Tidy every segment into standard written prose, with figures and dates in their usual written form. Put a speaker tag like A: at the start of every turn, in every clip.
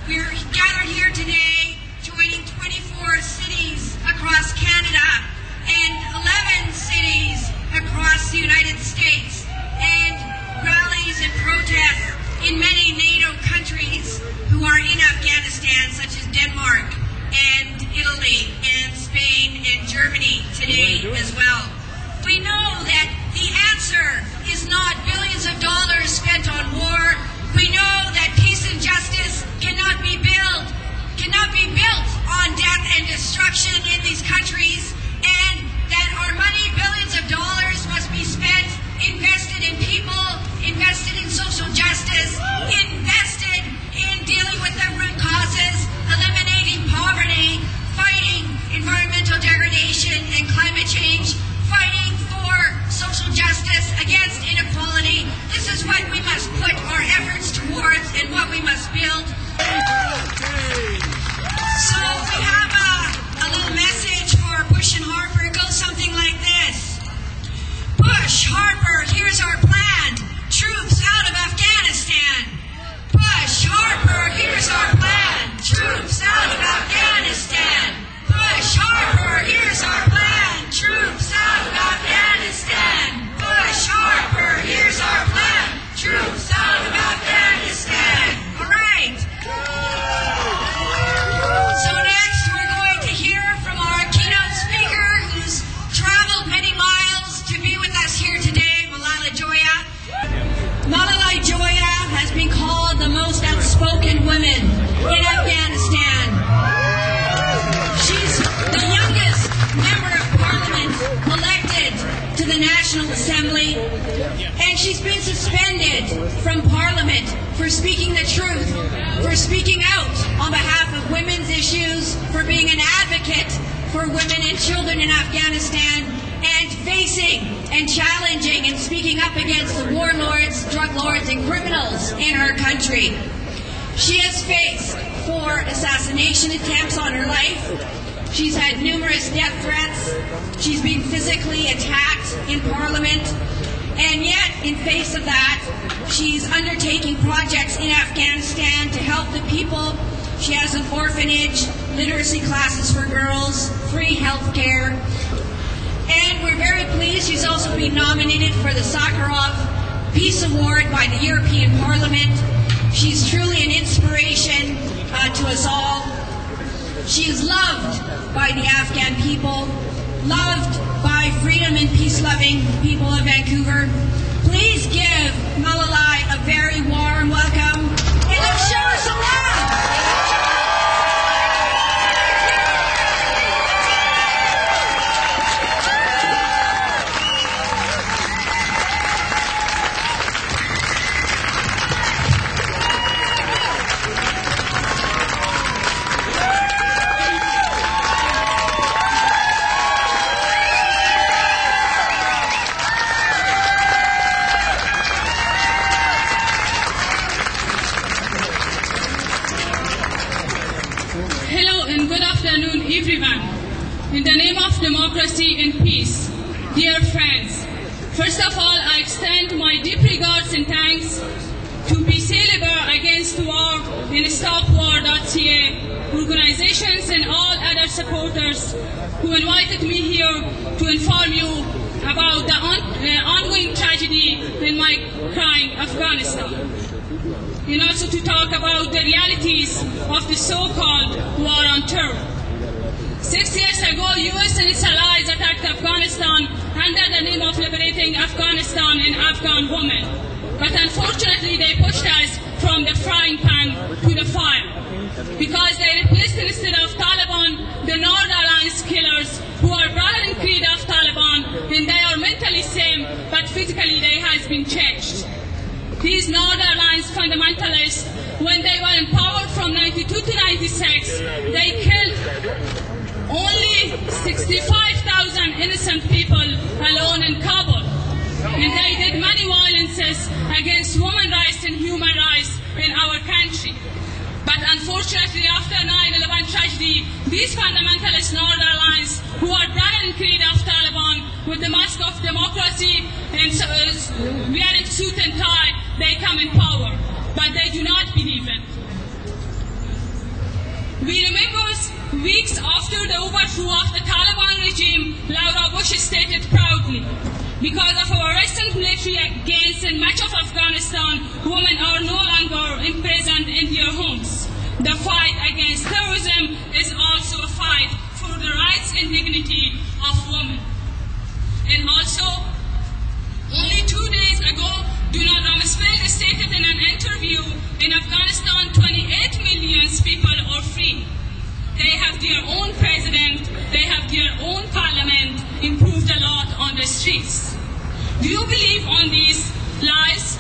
A: We're gathered here today, joining 24 cities across Canada and 11 cities across the United States, and rallies and protests in many NATO countries who are in Afghanistan, such as Denmark and Italy and Spain and Germany today as well. We know that the answer is not billions of dollars spent on war. We know that peace and justice cannot be built on death and destruction in these countries, and that our money, billions of dollars, must be spent, invested in people, invested in social justice, invested in dealing with the root causes, eliminating poverty, fighting environmental degradation and climate change, fighting for social justice against inequality. This is what we must put our efforts towards and what we must build. So we have a little message for Bush and Harper. It goes something like this. Bush, Harper, here's our plan. Troops out of Afghanistan. Bush, Harper, here's our plan. Troops out of Afghanistan. Bush, Harper, here's our plan. Troops out of Afghanistan. Bush, Harper, here's our plan. Troops out of Afghanistan. All right. So next we're going to hear from our keynote speaker, who's traveled many miles to be with us here today, Malala Joya. Malala Joya has been called the most outspoken woman in Afghanistan. She's the youngest member of parliament elected to the National Assembly, and she's been suspended from parliament for speaking the truth, for speaking out on behalf of women's issues, for being an advocate for women and children in Afghanistan, and facing and challenging and speaking up against the warlords, drug lords, and criminals in her country. She has faced 4 assassination attempts on her life. She's had numerous death threats. She's been physically attacked in Parliament. And yet, in face of that, she's undertaking projects in Afghanistan to help the people. She has an orphanage, literacy classes for girls, free health care. And we're very pleased she's also been nominated for the Sakharov Peace Award by the European Parliament. She's truly an inspiration to us all. She is loved by the Afghan people, loved by freedom and peace-loving people of Vancouver. Please give Malala a very warm welcome, and let's show her some love.
B: Everyone, in the name of democracy and peace, dear friends, first of all, I extend my deep regards and thanks to Peace Labour Against War and StopWar.ca, organizations and all other supporters who invited me here to inform you about the ongoing tragedy in my crying Afghanistan, and also to talk about the realities of the so-called war on terror. 6 years ago, US and its allies attacked Afghanistan under the name of liberating Afghanistan and Afghan women. But unfortunately, they pushed us from the frying pan to the fire, because they replaced, instead of Taliban, the North Alliance killers, who are brother and creed of Taliban, and they are mentally same, but physically they has been changed. These North Alliance fundamentalists, when they were in power from 92 to 96, they killed only 65,000 innocent people alone in Kabul. And they did many violences against women's rights and human rights in our country. But unfortunately, after 9/11 tragedy, these fundamentalist North Alliance, who are brother and creed of Taliban, with the mask of democracy and wearing suit and tie, they come in power. But they do not believe it. We remember weeks after the overthrow of the Taliban regime, Laura Bush stated proudly, because of our recent military gains in much of Afghanistan, women are no longer imprisoned in their homes. The fight against terrorism is also a fight for the rights and dignity of women. And also, only 2 days ago, Donald Rumsfeld stated in an interview, in Afghanistan, 28 million people are free. They have their own president, they have their own parliament, improved a lot on the streets. Do you believe on these lies?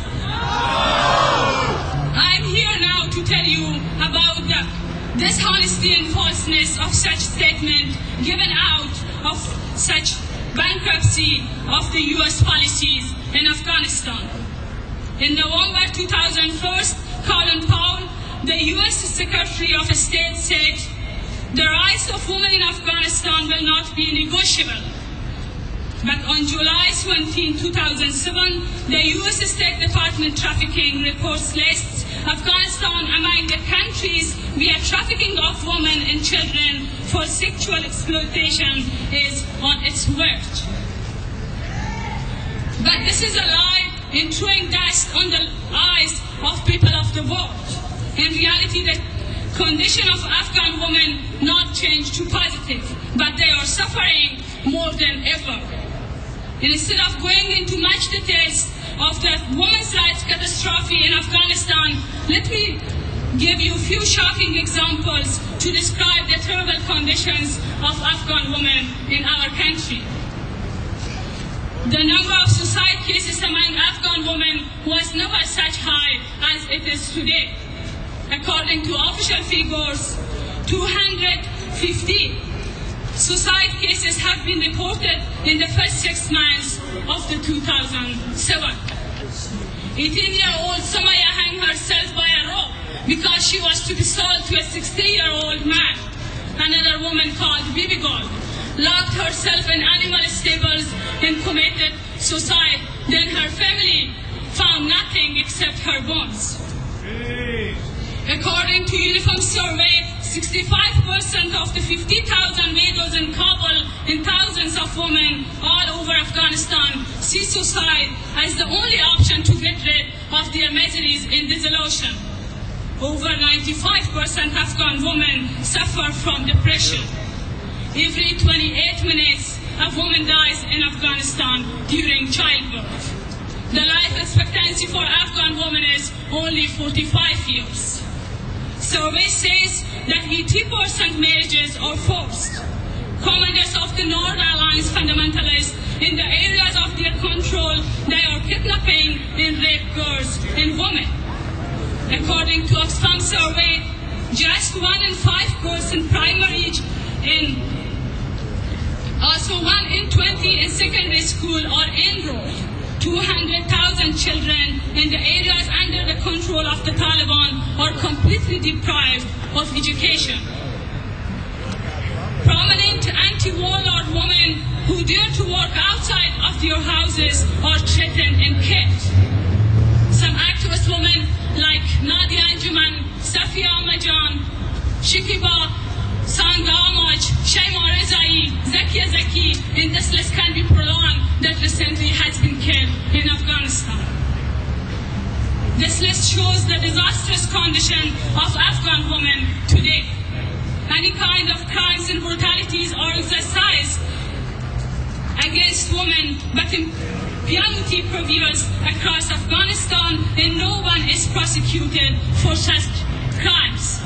B: I'm here now to tell you about the dishonesty and falseness of such statement given out of such bankruptcy of the U.S. policies in Afghanistan. In November 2001, Colin Powell, the U.S. Secretary of State, said, "The rights of women in Afghanistan will not be negotiable." But on July 17, 2007, the U.S. State Department trafficking reports lists Afghanistan among the countries where trafficking of women and children for sexual exploitation is on its verge. But this is a lie in throwing dust on the eyes of people of the world. In reality, the condition of Afghan women not changed to positive, but they are suffering more than ever. And instead of going into much details of the women's rights catastrophe in Afghanistan, let me give you a few shocking examples to describe the terrible conditions of Afghan women in our country. The number of suicide cases among Afghan women was never such high as it is today. According to official figures, 250 suicide cases have been reported in the first 6 months of the 2007. 18-year-old Somaya hung herself by a rope because she was to be sold to a 60-year-old man. Another woman called Bibi Gold locked herself in animal stables and committed suicide. Then her family found nothing except her bones. According to Uniform Survey, 65% of the 50,000 widows in Kabul and thousands of women all over Afghanistan see suicide as the only option to get rid of their miseries and dissolution. Over 95% Afghan women suffer from depression. Every 28 minutes, a woman dies in Afghanistan during childbirth. The life expectancy for Afghan women is only 45 years. Survey says that 80% marriages are forced. Commanders of the North Alliance fundamentalists, in the areas of their control, they are kidnapping and rape girls and women. According to Oxfam survey, just 1 in 5 girls in primary age and also 1 in 20 in secondary school are enrolled. 200,000 children in the areas under the control of the Taliban are completely deprived of education. Prominent anti-warlord women who dare to work outside of their houses are threatened and killed. Some activist women like Nadia Anjuman, Safia Majan, Shikiba Sangamaj, Shaima Rezai, Zakia Zaki, and this list can be prolonged, that recently has been killed in Afghanistan. This list shows the disastrous condition of Afghan women today. Any kind of crimes and brutalities are exercised against women, but impunity prevails across Afghanistan and no one is prosecuted for such crimes.